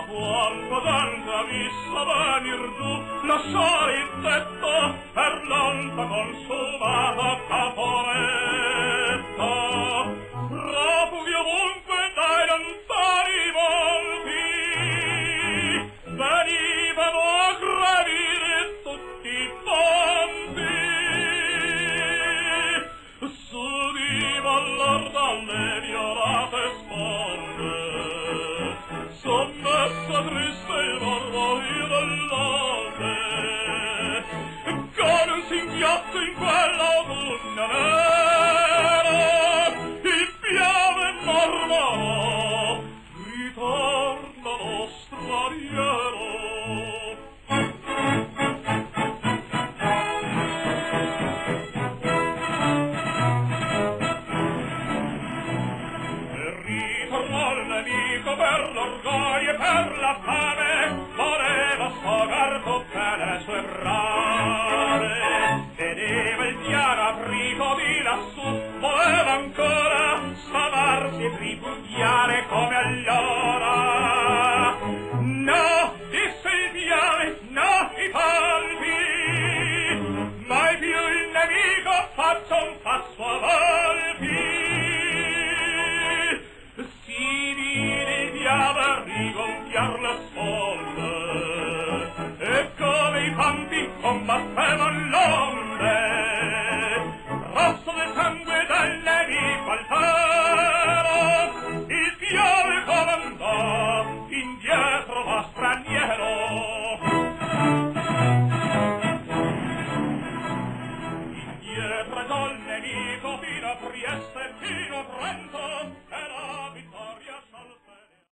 quanta gente ha visto venir giù, lasciare il tetto per l'onta consumata caponetta. Profughi ovunque dai lontani volti, venivano a gravire tutti i ponti. S'udiva allor dalle violate sponde, sommessa triste il mormorio dell'onde, con un singhiozzo in quell'autunno nero, il piave mormorò, ritorna lo straniero. Per l'orgoglio e per la fame voleva sfogar tutte le sue brame, vedeva il piano aprico di lassù, voleva ancora sfamarsi e ripudiare come allora. No, disse il piave, no, i palpi, mai più il nemico faccia un passo avanti. Per rigonfiar le sponde, e come i pampi combattevano l'onde, rosso del sangue del nemico altero, il piave comandò, indietro va straniero. Indietro il nemico fino a Trieste, fino a